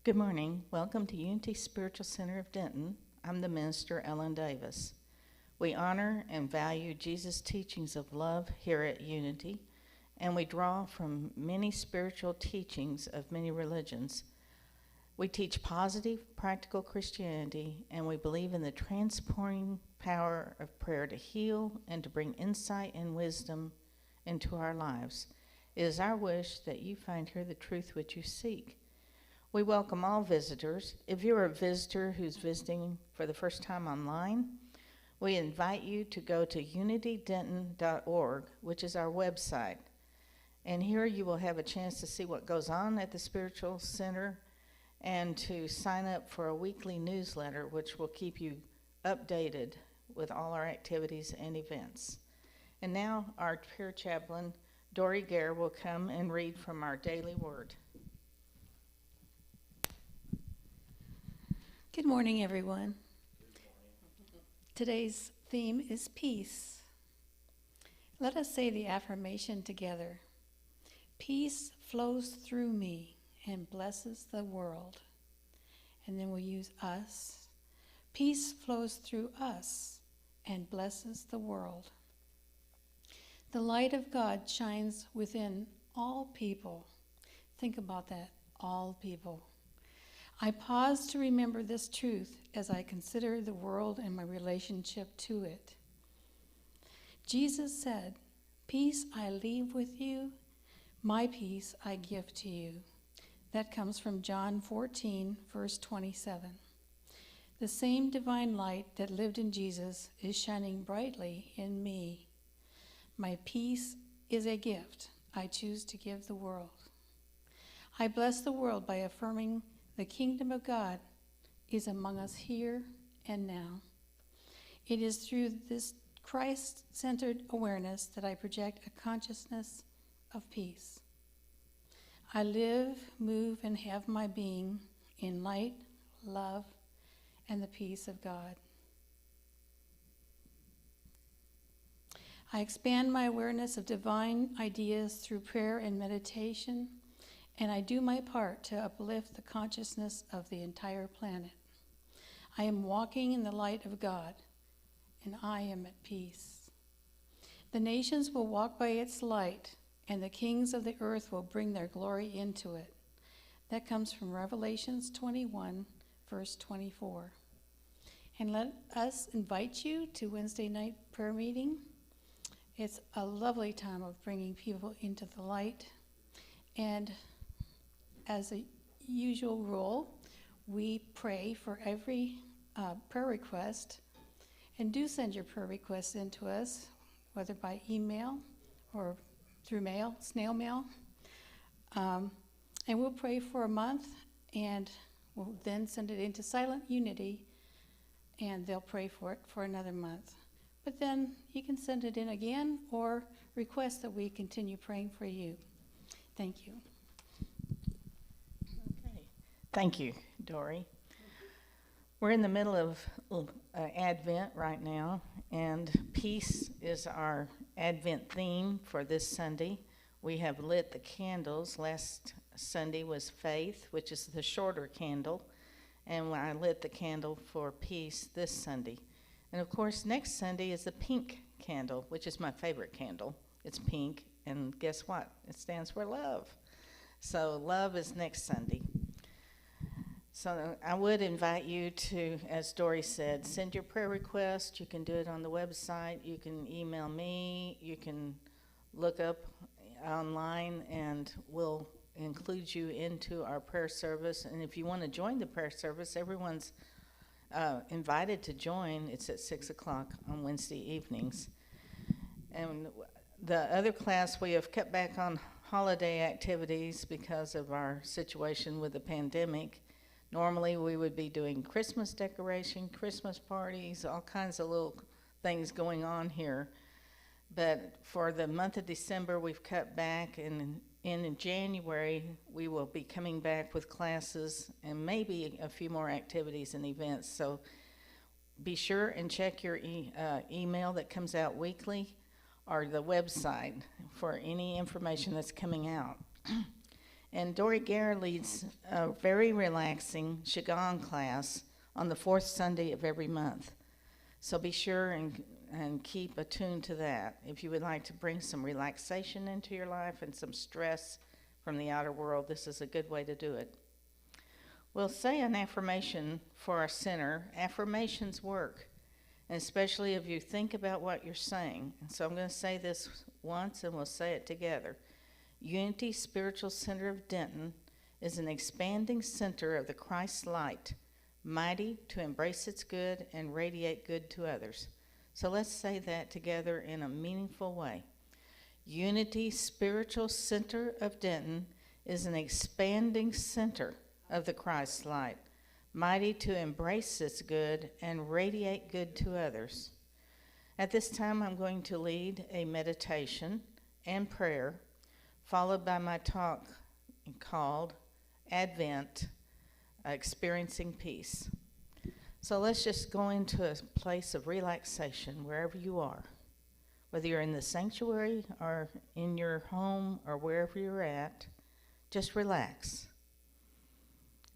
Good morning. Welcome to Unity Spiritual Center of Denton. I'm the minister, Ellen Davis. We honor and value Jesus' teachings of love here at Unity, and we draw from many spiritual teachings of many religions. We teach positive, practical Christianity, and we believe in the transporting power of prayer to heal and to bring insight and wisdom into our lives. It is our wish that you find here the truth which you seek. We welcome all visitors. If you're a visitor who's visiting for the first time online, we invite you to go to unitydenton.org, which is our website. And here you will have a chance to see what goes on at the Spiritual Center and to sign up for a weekly newsletter, which will keep you updated with all our activities and events. And now our prayer chaplain, Dory Gare, will come and read from our daily word. Good morning, everyone. Today's theme is peace. Let us say the affirmation together. Peace flows through me and blesses the world. And then we'll use us. Peace flows through us and blesses the world. The light of God shines within all people. Think about that, all people. I pause to remember this truth as I consider the world and my relationship to it. Jesus said, "Peace I leave with you, my peace I give to you." That comes from John 14, verse 27. The same divine light that lived in Jesus is shining brightly in me. My peace is a gift I choose to give the world. I bless the world by affirming the kingdom of God is among us here and now. It is through this Christ-centered awareness that I project a consciousness of peace. I live, move, and have my being in light, love, and the peace of God. I expand my awareness of divine ideas through prayer and meditation, and I do my part to uplift the consciousness of the entire planet. I am walking in the light of God, and I am at peace. The nations will walk by its light, and the kings of the earth will bring their glory into it. That comes from Revelations 21, verse 24. And let us invite you to Wednesday night prayer meeting. It's a lovely time of bringing people into the light. And as a usual rule, we pray for every prayer request. And do send your prayer requests in to us, whether by email or through mail, snail mail. And we'll pray for a month, and we'll then send it into Silent Unity, and they'll pray for it for another month. But then you can send it in again or request that we continue praying for you. Thank you. Okay. Thank you, Dory. We're in the middle of Advent right now, and peace is our Advent theme for this Sunday. We have lit the candles. Last Sunday was faith, which is the shorter candle, and I lit the candle for peace this Sunday. And of course, next Sunday is the pink candle, which is my favorite candle. It's pink, and guess what? It stands for love. So love is next Sunday. So I would invite you to, as Dory said, send your prayer request. You can do it on the website. You can email me. You can look up online, and we'll include you into our prayer service. And if you want to join the prayer service, everyone's invited to join. It's at 6 o'clock on Wednesday evenings. And the other class, we have cut back on holiday activities because of our situation with the pandemic. Normally we would be doing Christmas decoration, Christmas parties, all kinds of little things going on here. But for the month of December, we've cut back, and in January, we will be coming back with classes and maybe a few more activities and events. So be sure and check your email that comes out weekly or the website for any information that's coming out. And Dory Gare leads a very relaxing Qigong class on the fourth Sunday of every month. So be sure and keep attuned to that. If you would like to bring some relaxation into your life and some stress from the outer world, this is a good way to do it. We'll say an affirmation for our center. Affirmations work, and especially if you think about what you're saying. And so I'm going to say this once, and we'll say it together. Unity Spiritual Center of Denton is an expanding center of the Christ light, mighty to embrace its good and radiate good to others. So let's say that together in a meaningful way. Unity Spiritual Center of Denton is an expanding center of the Christ light, mighty to embrace its good and radiate good to others. At this time, I'm going to lead a meditation and prayer, followed by my talk called Advent, Experiencing Peace. So let's just go into a place of relaxation wherever you are, whether you're in the sanctuary or in your home or wherever you're at. Just relax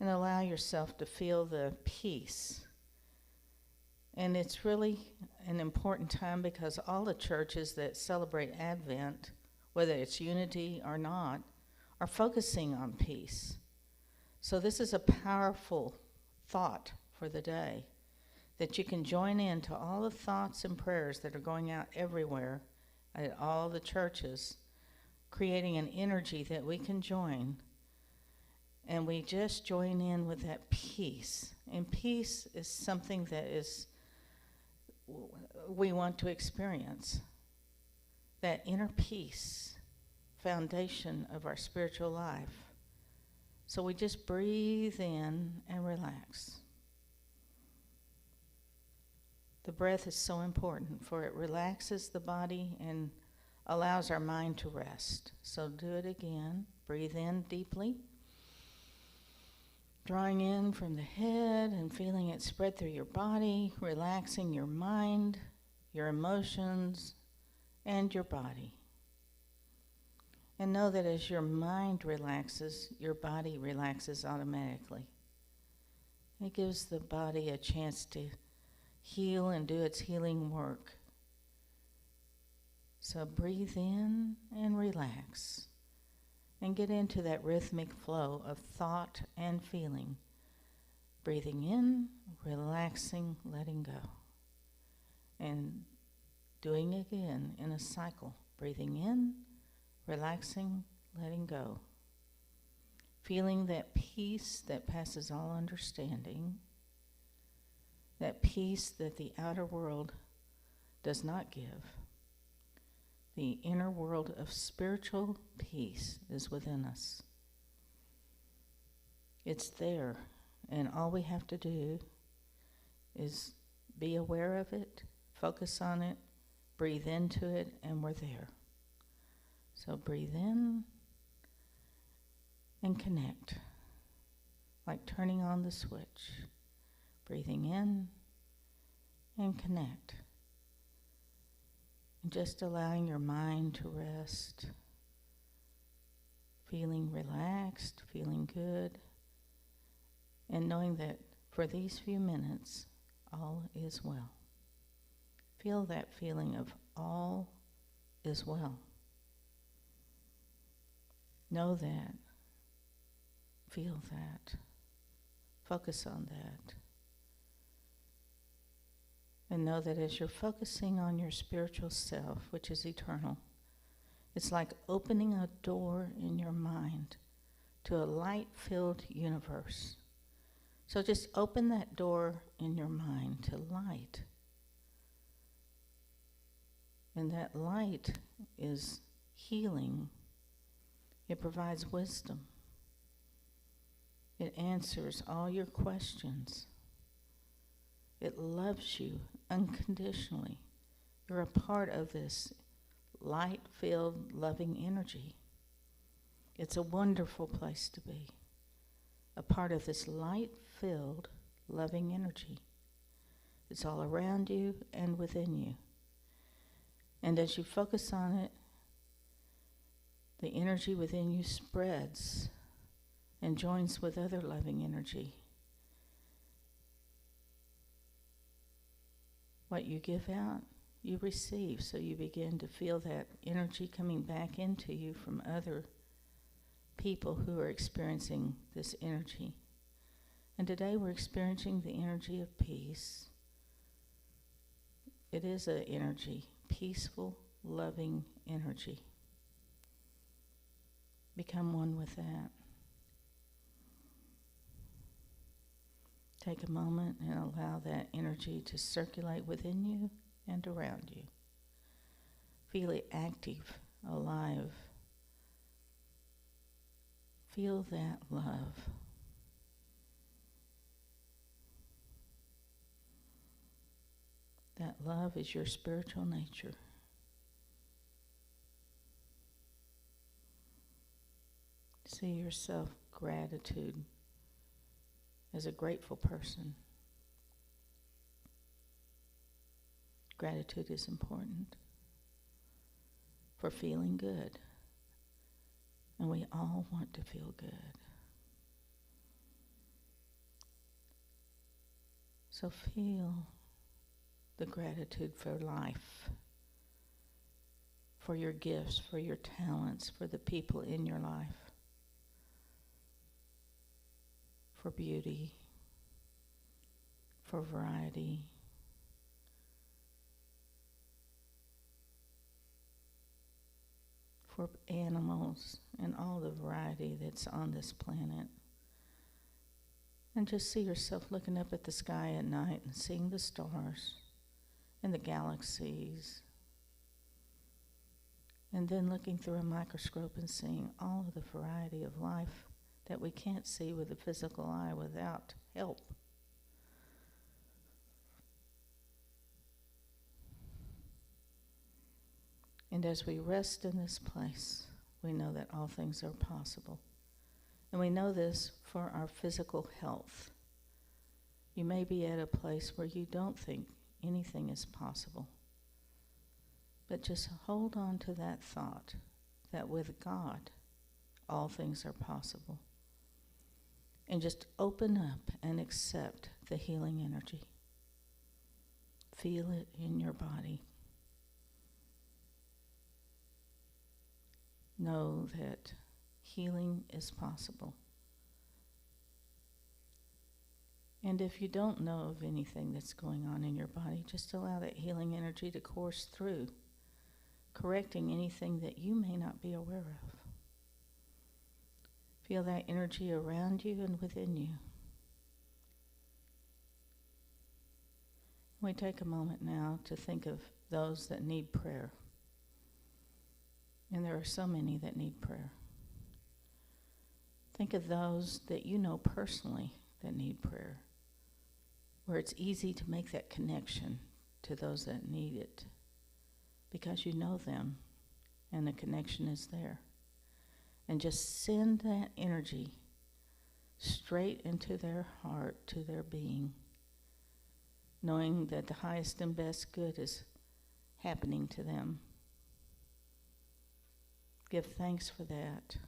and allow yourself to feel the peace. And it's really an important time because all the churches that celebrate Advent, whether it's Unity or not, are focusing on peace. So this is a powerful thought for the day, that you can join in to all the thoughts and prayers that are going out everywhere at all the churches, creating an energy that we can join. And we just join in with that peace. And peace is something that we want to experience. That inner peace, foundation of our spiritual life. So we just breathe in and relax. The breath is so important, for it relaxes the body and allows our mind to rest. So do it again. Breathe in deeply, drawing in from the head and feeling it spread through your body, relaxing your mind, your emotions, and your body. And know that as your mind relaxes, your body relaxes automatically. It gives the body a chance to heal and do its healing work. So breathe in and relax. And get into that rhythmic flow of thought and feeling. Breathing in, relaxing, letting go. And doing it again in a cycle. Breathing in, relaxing, letting go. Feeling that peace that passes all understanding. That peace that the outer world does not give. The inner world of spiritual peace is within us. It's there, and all we have to do is be aware of it, focus on it, breathe into it, and we're there. So breathe in and connect, like turning on the switch. Breathing in and connect. And just allowing your mind to rest, feeling relaxed, feeling good, and knowing that for these few minutes, all is well. Feel that feeling of all is well. Know that. Feel that. Focus on that. And know that as you're focusing on your spiritual self, which is eternal, it's like opening a door in your mind to a light-filled universe. So just open that door in your mind to light. And that light is healing. It provides wisdom. It answers all your questions. It loves you unconditionally. You're a part of this light-filled, loving energy. It's a wonderful place to be. A part of this light-filled, loving energy. It's all around you and within you. And as you focus on it, the energy within you spreads and joins with other loving energy. What you give out, you receive, so you begin to feel that energy coming back into you from other people who are experiencing this energy. And today we're experiencing the energy of peace. It is an energy, peaceful, loving energy. Become one with that. Take a moment and allow that energy to circulate within you and around you. Feel it active, alive. Feel that love. That love is your spiritual nature. See yourself gratitude as a grateful person. Gratitude is important for feeling good. And we all want to feel good. So feel the gratitude for life, for your gifts, for your talents, for the people in your life, for beauty, for variety, for animals and all the variety that's on this planet. And just see yourself looking up at the sky at night and seeing the stars and the galaxies. And then looking through a microscope and seeing all of the variety of life that we can't see with the physical eye without help. And as we rest in this place, we know that all things are possible. And we know this for our physical health. You may be at a place where you don't think anything is possible. But just hold on to that thought that with God, all things are possible. And just open up and accept the healing energy. Feel it in your body. Know that healing is possible. And if you don't know of anything that's going on in your body, just allow that healing energy to course through, correcting anything that you may not be aware of. Feel that energy around you and within you. We take a moment now to think of those that need prayer. And there are so many that need prayer. Think of those that you know personally that need prayer, where it's easy to make that connection to those that need it because you know them and the connection is there. And just send that energy straight into their heart, to their being, knowing that the highest and best good is happening to them. Give thanks for that.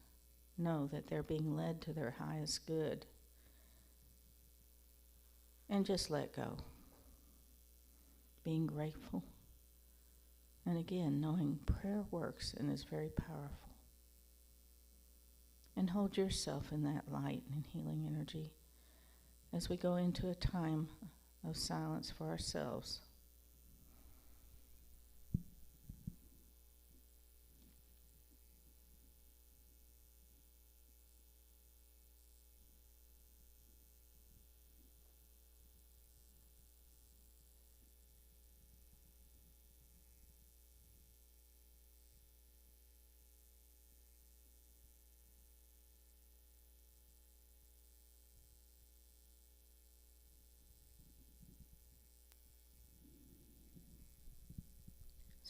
Know that they're being led to their highest good. And just let go. Being grateful. And again, knowing prayer works and is very powerful. And hold yourself in that light and healing energy as we go into a time of silence for ourselves.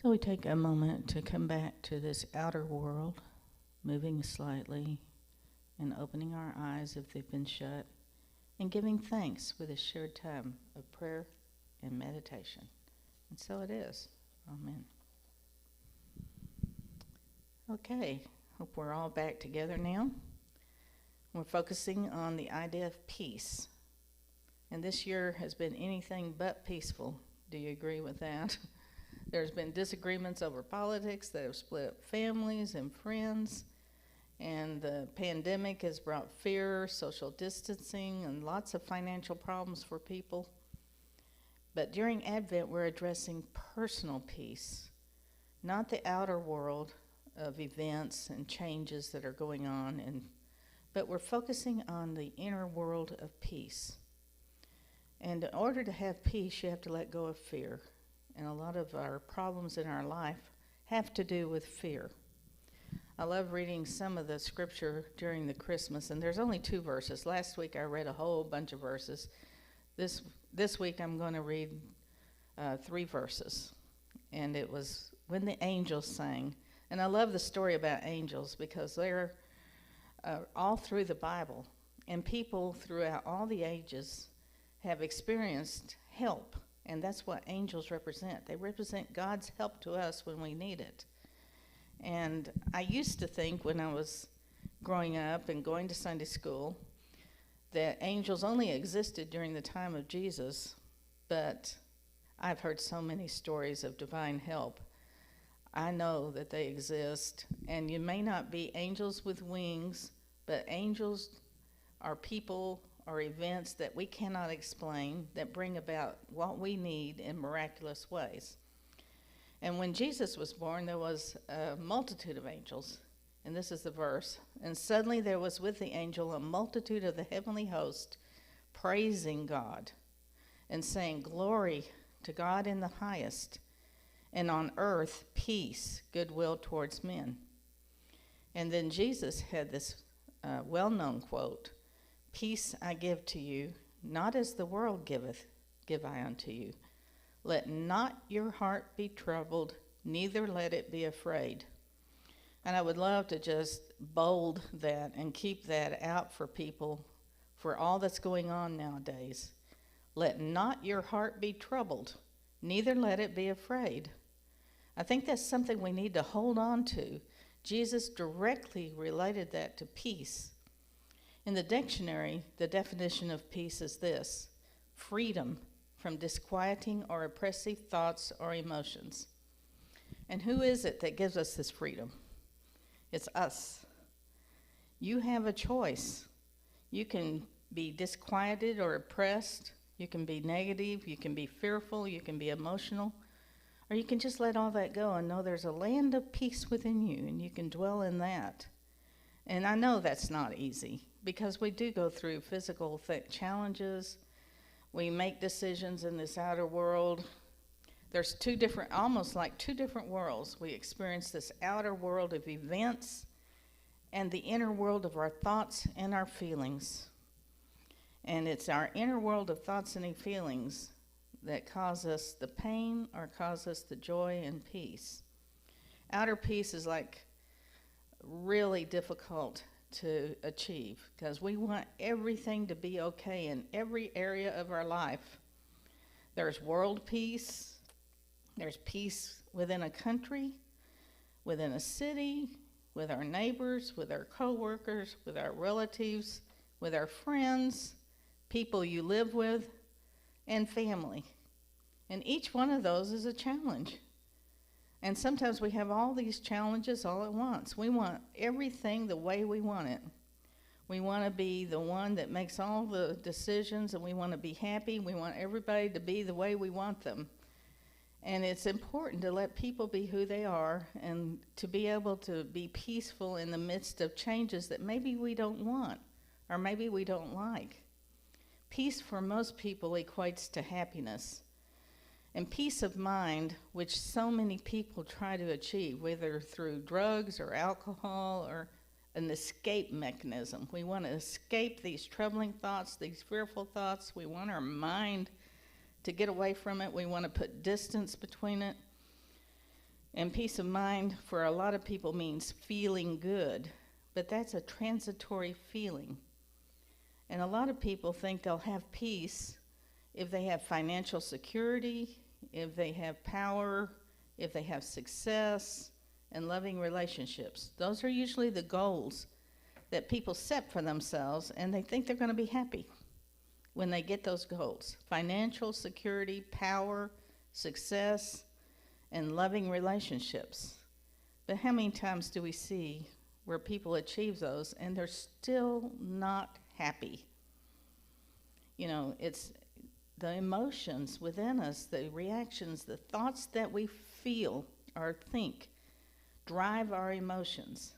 So we take a moment to come back to this outer world, moving slightly and opening our eyes if they've been shut, and giving thanks with a shared time of prayer and meditation. And so it is. Amen. Okay, hope we're all back together now. We're focusing on the idea of peace. And this year has been anything but peaceful. Do you agree with that? There's been disagreements over politics that have split up families and friends. And the pandemic has brought fear, social distancing, and lots of financial problems for people. But during Advent, we're addressing personal peace, not the outer world of events and changes that are going on, but we're focusing on the inner world of peace. And in order to have peace, you have to let go of fear. And a lot of our problems in our life have to do with fear. I love reading some of the scripture during the Christmas, and there's only 2 verses. Last week I read a whole bunch of verses. This week I'm going to read 3 verses. And it was when the angels sang. And I love the story about angels because they're all through the Bible. And people throughout all the ages have experienced help. And that's what angels represent. They represent God's help to us when we need it. And I used to think when I was growing up and going to Sunday school that angels only existed during the time of Jesus, but I've heard so many stories of divine help. I know that they exist, and you may not be angels with wings, but angels are people or events that we cannot explain that bring about what we need in miraculous ways. And when Jesus was born, there was a multitude of angels. And this is the verse. And suddenly there was with the angel a multitude of the heavenly host praising God and saying, "Glory to God in the highest, and on earth peace, goodwill towards men." And then Jesus had this well-known quote, "Peace I give to you, not as the world giveth, give I unto you. Let not your heart be troubled, neither let it be afraid." And I would love to just bold that and keep that out for people for all that's going on nowadays. Let not your heart be troubled, neither let it be afraid. I think that's something we need to hold on to. Jesus directly related that to peace. In the dictionary, the definition of peace is this: freedom from disquieting or oppressive thoughts or emotions. And who is it that gives us this freedom? It's us. You have a choice. You can be disquieted or oppressed. You can be negative. You can be fearful. You can be emotional. Or you can just let all that go and know there's a land of peace within you, and you can dwell in that. And I know that's not easy because we do go through physical challenges. We make decisions in this outer world. There's almost like two different worlds. We experience this outer world of events and the inner world of our thoughts and our feelings. And it's our inner world of thoughts and feelings that cause us the pain or cause us the joy and peace. Outer peace is like really difficult to achieve because we want everything to be okay in every area of our life. There's world peace, there's peace within a country, within a city, with our neighbors, with our co-workers, with our relatives, with our friends, people you live with, and family. And each one of those is a challenge. And sometimes we have all these challenges all at once. We want everything the way we want it. We want to be the one that makes all the decisions, and we want to be happy. We want everybody to be the way we want them. And it's important to let people be who they are and to be able to be peaceful in the midst of changes that maybe we don't want or maybe we don't like. Peace for most people equates to happiness. And peace of mind, which so many people try to achieve, whether through drugs or alcohol or an escape mechanism. We want to escape these troubling thoughts, these fearful thoughts. We want our mind to get away from it. We want to put distance between it. And peace of mind for a lot of people means feeling good, but that's a transitory feeling. And a lot of people think they'll have peace if they have financial security, if they have power, if they have success, and loving relationships. Those are usually the goals that people set for themselves, and they think they're going to be happy when they get those goals. Financial security, power, success, and loving relationships. But how many times do we see where people achieve those and they're still not happy? You know, it's the emotions within us, the reactions, the thoughts that we feel or think drive our emotions.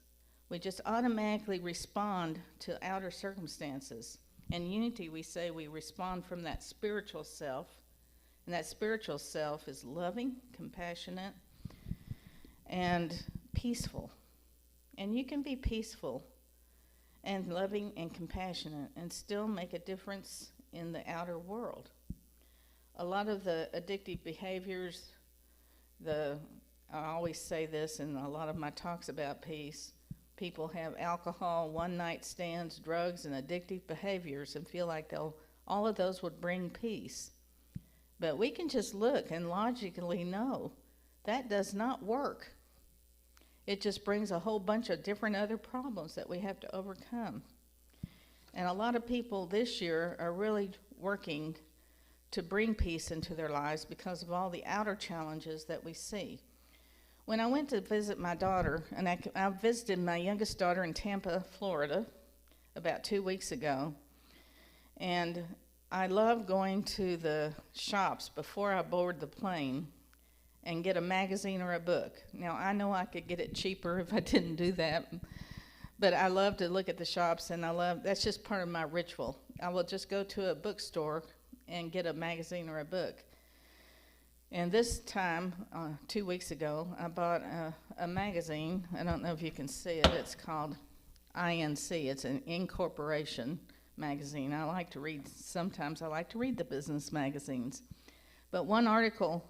We just automatically respond to outer circumstances. In Unity, we say we respond from that spiritual self, and that spiritual self is loving, compassionate, and peaceful. And you can be peaceful and loving and compassionate and still make a difference in the outer world. A lot of the addictive behaviors, I always say this in a lot of my talks about peace, people have alcohol, one-night stands, drugs, and addictive behaviors and feel like all of those would bring peace. But we can just look and logically know that does not work. It just brings a whole bunch of different other problems that we have to overcome. And a lot of people this year are really working to bring peace into their lives because of all the outer challenges that we see. When I went to visit my daughter, and I visited my youngest daughter in Tampa, Florida, about 2 weeks ago, and I love going to the shops before I board the plane and get a magazine or a book. Now, I know I could get it cheaper if I didn't do that, but I love to look at the shops, and that's just part of my ritual. I will just go to a bookstore and get a magazine or a book. And this time, 2 weeks ago, I bought a magazine. I don't know if you can see it. It's called INC. It's an Incorporation magazine. Sometimes I like to read the business magazines. But one article,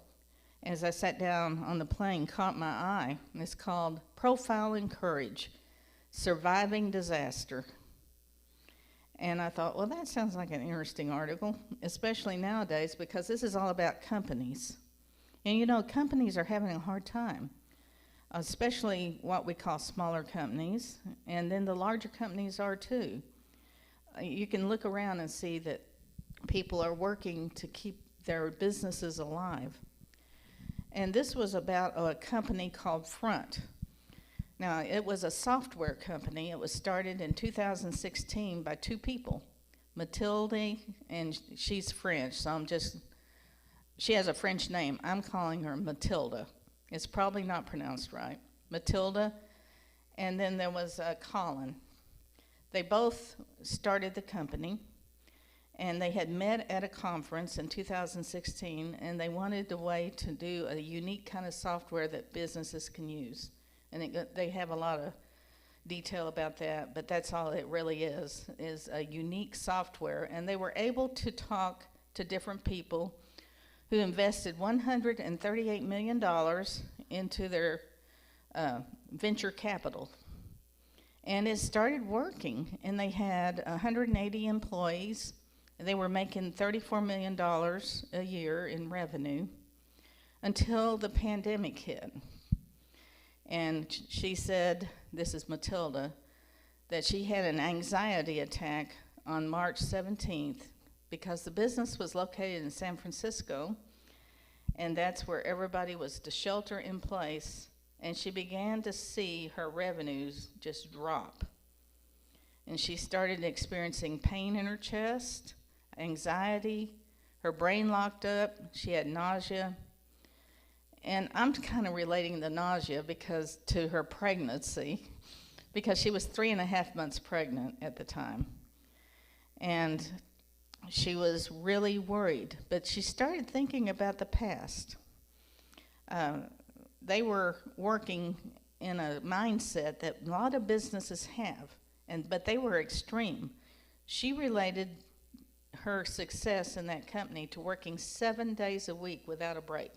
as I sat down on the plane, caught my eye. And it's called Profile in Courage, Surviving Disaster. And I thought, well, that sounds like an interesting article, especially nowadays, because this is all about companies. And you know, companies are having a hard time, especially what we call smaller companies, and then the larger companies are too. You can look around and see that people are working to keep their businesses alive. And this was about a company called Front. Now, it was a software company. It was started in 2016 by two people, Matilde, and she's French, so she has a French name. I'm calling her Matilda. It's probably not pronounced right. Matilda, and then there was Colin. They both started the company, and they had met at a conference in 2016, and they wanted a way to do a unique kind of software that businesses can use. And they have a lot of detail about that, but that's all it really is a unique software. And they were able to talk to different people who invested $138 million into their venture capital. And it started working, and they had 180 employees. They were making $34 million a year in revenue until the pandemic hit. And she said, this is Matilda, that she had an anxiety attack on March 17th because the business was located in San Francisco, and that's where everybody was to shelter in place, and she began to see her revenues just drop. And she started experiencing pain in her chest, anxiety, her brain locked up, she had nausea. And I'm kind of relating the nausea to her pregnancy, because she was 3.5 months pregnant at the time. And she was really worried, but she started thinking about the past. They were working in a mindset that a lot of businesses have, but they were extreme. She related her success in that company to working 7 days a week without a break.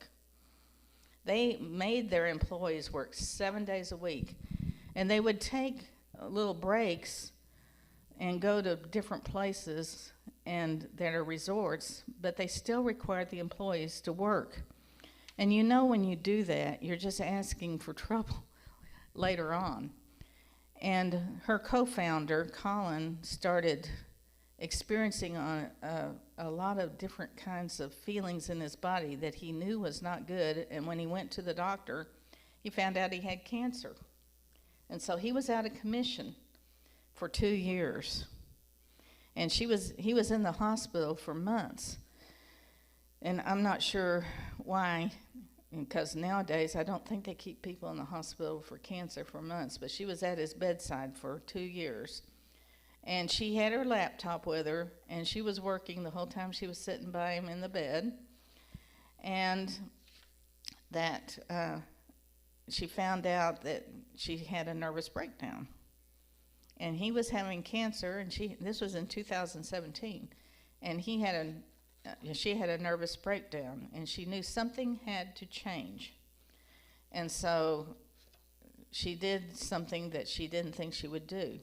They made their employees work 7 days a week, and they would take little breaks and go to different places and that are resorts, but they still required the employees to work. And you know, when you do that, you're just asking for trouble later on. And her co-founder, Colin, started experiencing a lot of different kinds of feelings in his body that he knew was not good. And when he went to the doctor, he found out he had cancer. And so he was out of commission for 2 years. And he was in the hospital for months. And I'm not sure why, because nowadays I don't think they keep people in the hospital for cancer for months, but she was at his bedside for 2 years. And she had her laptop with her, and she was working the whole time she was sitting by him in the bed. And that she found out that she had a nervous breakdown. And he was having cancer, and this was in 2017, and she had a nervous breakdown, and she knew something had to change. And so she did something that she didn't think she would do.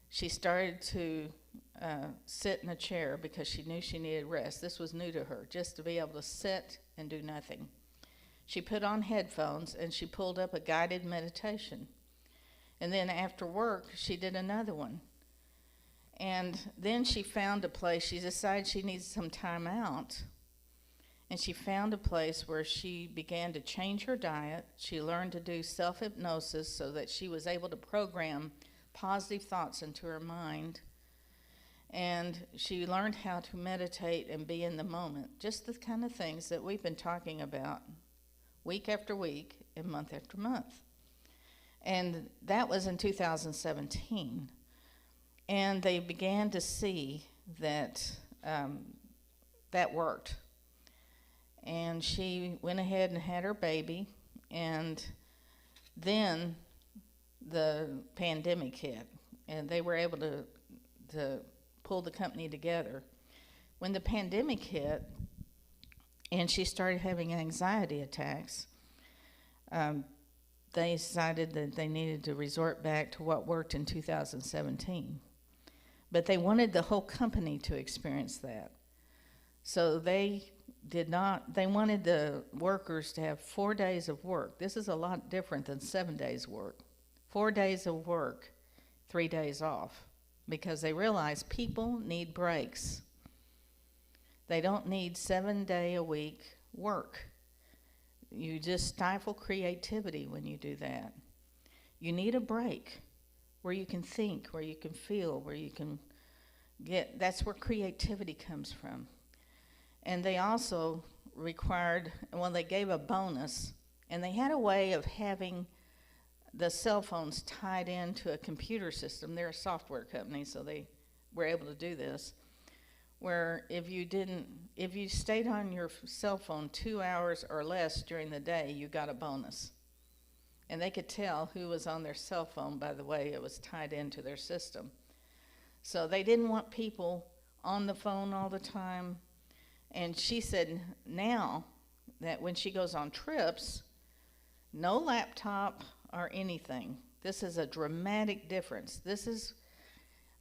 She started to sit in a chair because she knew she needed rest. This was new to her, just to be able to sit and do nothing. She put on headphones and she pulled up a guided meditation. And then after work, she did another one. And then she found a place. She decided she needed some time out. And she found a place where she began to change her diet. She learned to do self-hypnosis so that she was able to program positive thoughts into her mind. And she learned how to meditate and be in the moment. Just the kind of things that we've been talking about week after week and month after month. And that was in 2017. And they began to see that that worked. And she went ahead and had her baby. And then the pandemic hit. And they were able to pull the company together. When the pandemic hit, and she started having anxiety attacks, they decided that they needed to resort back to what worked in 2017. But they wanted the whole company to experience that. So they wanted the workers to have 4 days of work. This is a lot different than 7 days work. 4 days of work, 3 days off, because they realized people need breaks. They don't need 7-day-a-week work. You just stifle creativity when you do that. You need a break where you can think, where you can feel, where you can that's where creativity comes from. And they also they gave a bonus, and they had a way of having the cell phones tied into a computer system. They're a software company, so they were able to do this, where if you stayed on your cell phone 2 hours or less during the day, you got a bonus. And they could tell who was on their cell phone by the way it was tied into their system. So they didn't want people on the phone all the time. And she said now that when she goes on trips, no laptop or anything. This is a dramatic difference. This is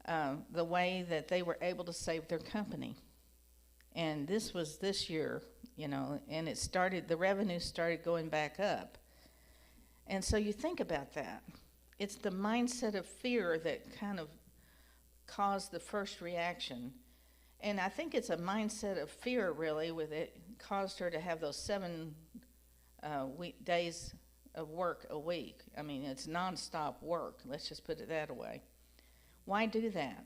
the way that they were able to save their company. And this was this year, and the revenue started going back up. And so you think about that. It's the mindset of fear that kind of caused the first reaction. And I think it's a mindset of fear, really, with it caused her to have those 7 days of work a week. I mean, it's nonstop work. Let's just put it that way. Why do that?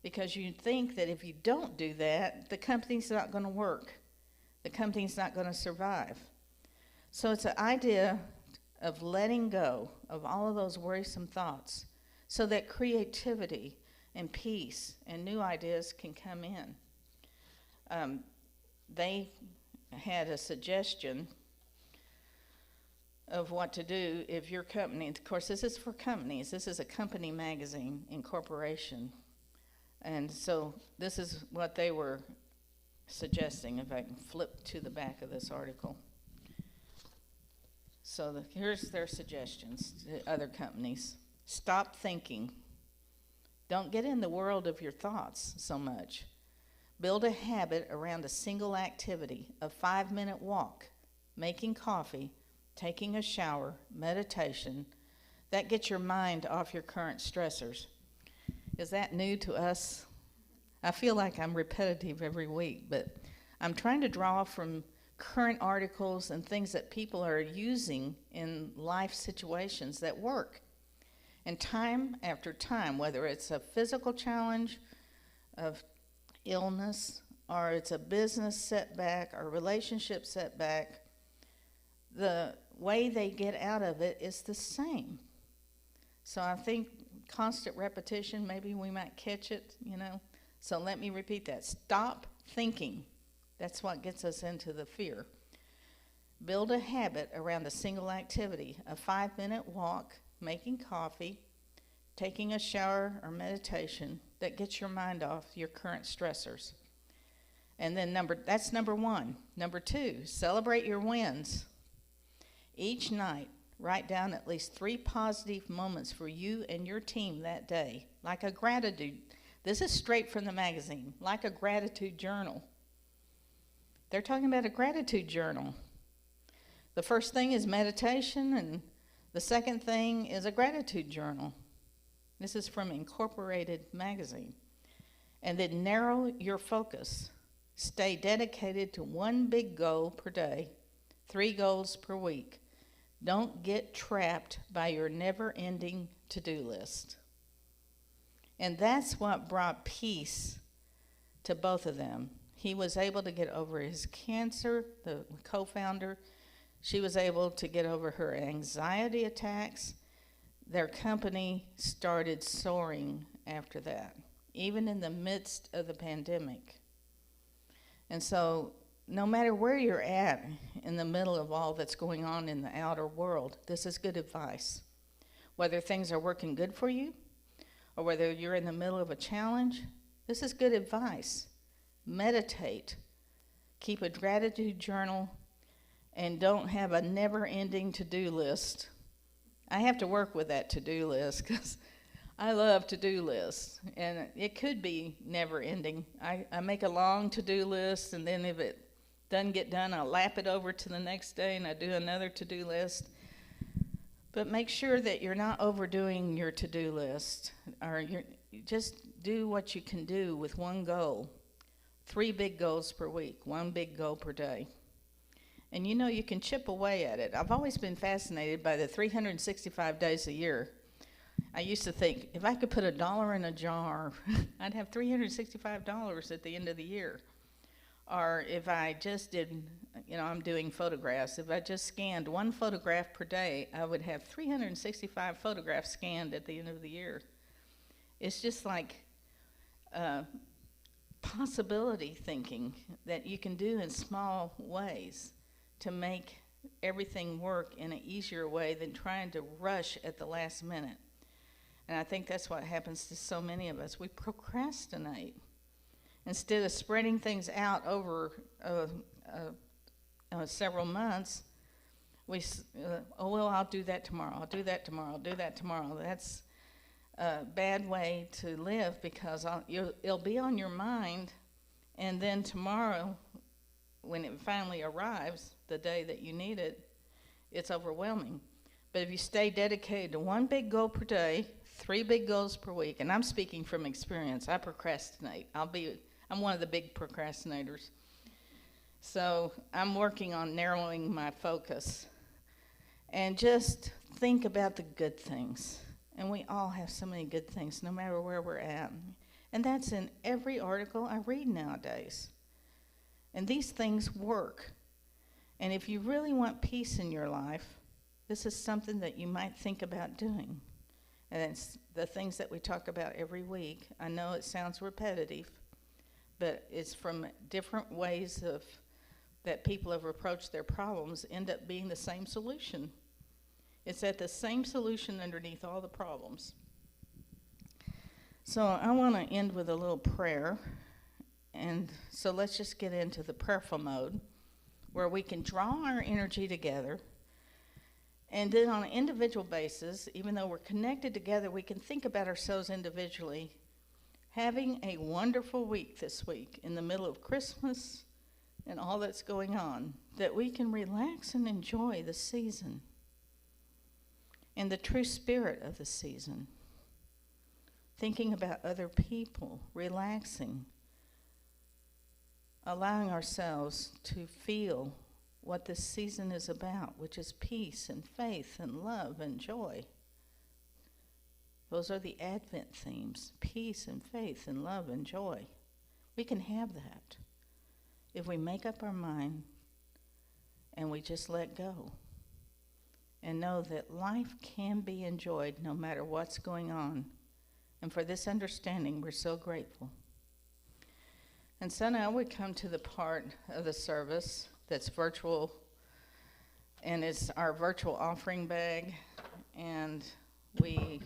Because you think that if you don't do that, the company's not going to work. The company's not going to survive. So it's an idea of letting go of all of those worrisome thoughts so that creativity and peace and new ideas can come in. They had a suggestion of what to do if your company, of course this is for companies, this is a company magazine incorporation. And so this is what they were suggesting, if I can flip to the back of this article. So here's their suggestions to other companies. Stop thinking. Don't get in the world of your thoughts so much. Build a habit around a single activity, a 5-minute walk, making coffee, taking a shower, meditation. That gets your mind off your current stressors. Is that new to us? I feel like I'm repetitive every week, but I'm trying to draw from current articles and things that people are using in life situations that work. And time after time, whether it's a physical challenge of illness, or it's a business setback or relationship setback, the way they get out of it is the same. So I think constant repetition, maybe we might catch it, So let me repeat that. Stop thinking. That's what gets us into the fear. Build a habit around a single activity, a 5-minute walk, making coffee, taking a shower or meditation that gets your mind off your current stressors. And then that's number 1. Number 2, celebrate your wins. Each night, write down at least 3 positive moments for you and your team that day, like a gratitude. This is straight from the magazine, like a gratitude journal. They're talking about a gratitude journal. The first thing is meditation, and the second thing is a gratitude journal. This is from Incorporated magazine. And then narrow your focus. Stay dedicated to 1 big goal per day, 3 goals per week. Don't get trapped by your never-ending to-do list. And that's what brought peace to both of them. He was able to get over his cancer, the co-founder. She was able to get over her anxiety attacks. Their company started soaring after that, even in the midst of the pandemic. And so no matter where you're at in the middle of all that's going on in the outer world, this is good advice. Whether things are working good for you or whether you're in the middle of a challenge, this is good advice. Meditate. Keep a gratitude journal, and don't have a never-ending to-do list. I have to work with that to-do list because I love to-do lists, and it could be never-ending. I make a long to-do list, and then if it doesn't get done, I'll lap it over to the next day, and I do another to-do list. But make sure that you're not overdoing your to-do list, or just do what you can do with 1 goal. 3 big goals per week, 1 big goal per day. And you can chip away at it. I've always been fascinated by the 365 days a year. I used to think, if I could put $1 in a jar, I'd have $365 at the end of the year. Or if I just did, I'm doing photographs. If I just scanned 1 photograph per day, I would have 365 photographs scanned at the end of the year. It's just like possibility thinking that you can do in small ways to make everything work in an easier way than trying to rush at the last minute. And I think that's what happens to so many of us. We procrastinate. Instead of spreading things out over several months, I'll do that tomorrow, I'll do that tomorrow, I'll do that tomorrow. That's a bad way to live because it'll be on your mind, and then tomorrow, when it finally arrives, the day that you need it, it's overwhelming. But if you stay dedicated to 1 big goal per day, 3 big goals per week, and I'm speaking from experience, I procrastinate. I'm one of the big procrastinators. So I'm working on narrowing my focus. And just think about the good things. And we all have so many good things, no matter where we're at. And that's in every article I read nowadays. And these things work. And if you really want peace in your life, this is something that you might think about doing. And it's the things that we talk about every week. I know it sounds repetitive, but it's from different ways that people have approached their problems end up being the same solution. It's that the same solution underneath all the problems. So I want to end with a little prayer. And so let's just get into the prayerful mode where we can draw our energy together. And then on an individual basis, even though we're connected together, we can think about ourselves individually, having a wonderful week this week in the middle of Christmas and all that's going on, that we can relax and enjoy the season. in the true spirit of the season, thinking about other people, relaxing, allowing ourselves to feel what this season is about, which is peace and faith and love and joy. Those are the Advent themes, peace and faith and love and joy. We can have that if we make up our mind and we just let go and know that life can be enjoyed no matter what's going on. And for this understanding, we're so grateful. And so now we come to the part of the service that's virtual, and it's our virtual offering bag. And we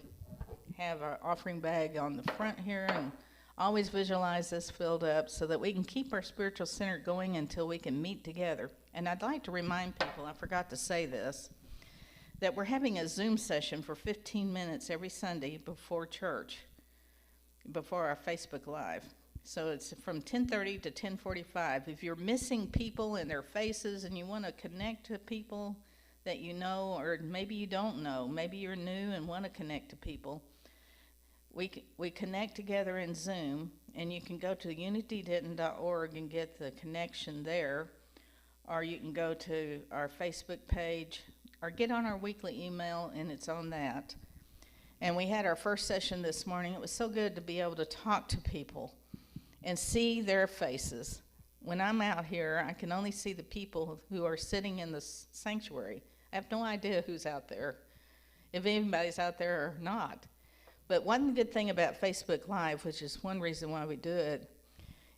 have our offering bag on the front here, and always visualize this filled up so that we can keep our spiritual center going until we can meet together. And I'd like to remind people, I forgot to say this, that we're having a Zoom session for 15 minutes every Sunday before church, before our Facebook Live. So it's from 10:30 to 10:45. If you're missing people and their faces and you want to connect to people that you know, or maybe you don't know, maybe you're new and want to connect to people, we connect together in Zoom, and you can go to unitydenton.org and get the connection there, or you can go to our Facebook page, or get on our weekly email, and it's on that. And we had our first session this morning. It was so good to be able to talk to people and see their faces. When I'm out here, I can only see the people who are sitting in the sanctuary. I have no idea who's out there, if anybody's out there or not. But one good thing about Facebook Live, which is one reason why we do it,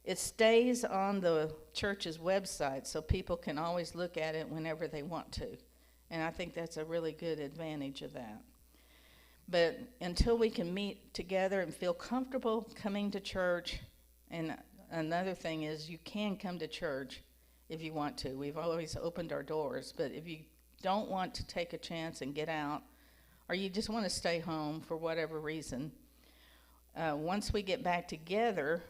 it stays on the church's website so people can always look at it whenever they want to. And I think that's a really good advantage of that. But until we can meet together and feel comfortable coming to church, and another thing is you can come to church if you want to. We've always opened our doors, but if you don't want to take a chance and get out, or you just want to stay home for whatever reason, once we get back together,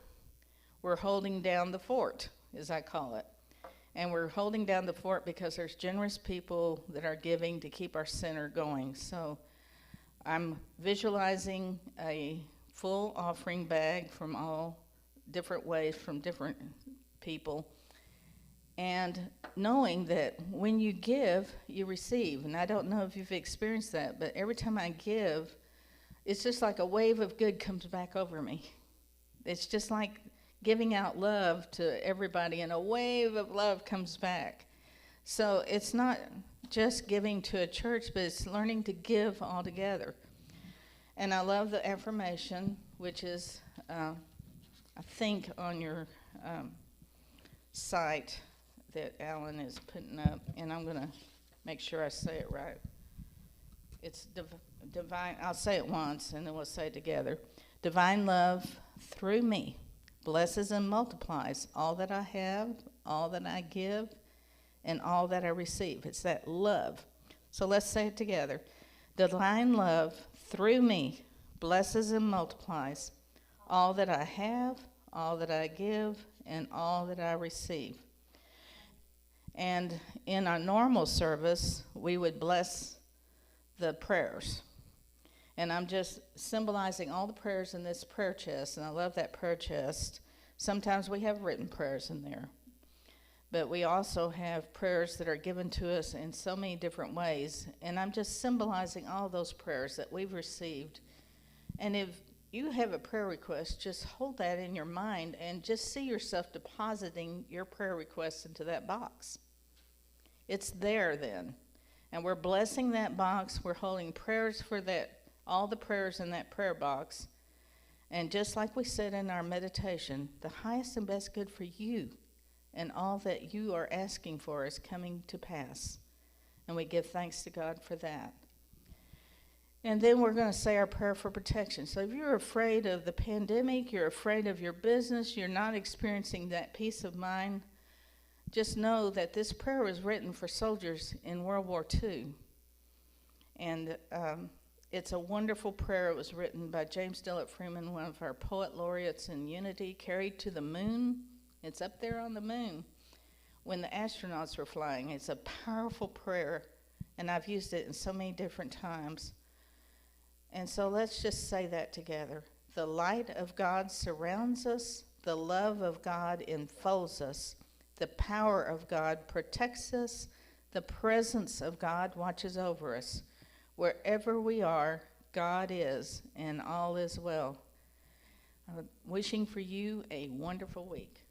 we're holding down the fort, as I call it. And we're holding down the fort because there's generous people that are giving to keep our center going. So I'm visualizing a full offering bag from all different ways, from different people, and knowing that when you give, you receive. And I don't know if you've experienced that, but every time I give, it's just like a wave of good comes back over me. It's just like giving out love to everybody, and a wave of love comes back. So it's not just giving to a church, but it's learning to give all together. And I love the affirmation, which is, I think, on your site that Alan is putting up, and I'm going to make sure I say it right. It's divine. I'll say it once, and then we'll say it together. Divine love through me blesses and multiplies all that I have, all that I give, and all that I receive. It's that love. So let's say it together. Divine love through me blesses and multiplies all that I have, all that I give, and all that I receive. And in our normal service, we would bless the prayers. And I'm just symbolizing all the prayers in this prayer chest, and I love that prayer chest. Sometimes we have written prayers in there, but we also have prayers that are given to us in so many different ways. And I'm just symbolizing all those prayers that we've received. And if you have a prayer request, just hold that in your mind and just see yourself depositing your prayer request into that box. It's there then. And we're blessing that box. We're holding prayers for that, all the prayers in that prayer box. And just like we said in our meditation, the highest and best good for you and all that you are asking for is coming to pass. And we give thanks to God for that. And then we're going to say our prayer for protection. So if you're afraid of the pandemic, you're afraid of your business, you're not experiencing that peace of mind, just know that this prayer was written for soldiers in World War II. And it's a wonderful prayer. It was written by James Dillard Freeman, one of our poet laureates in Unity, carried to the moon. It's up there on the moon when the astronauts were flying. It's a powerful prayer, and I've used it in so many different times. And so let's just say that together. The light of God surrounds us, the love of God enfolds us, the power of God protects us, the presence of God watches over us. Wherever we are, God is, and all is well. Wishing for you a wonderful week.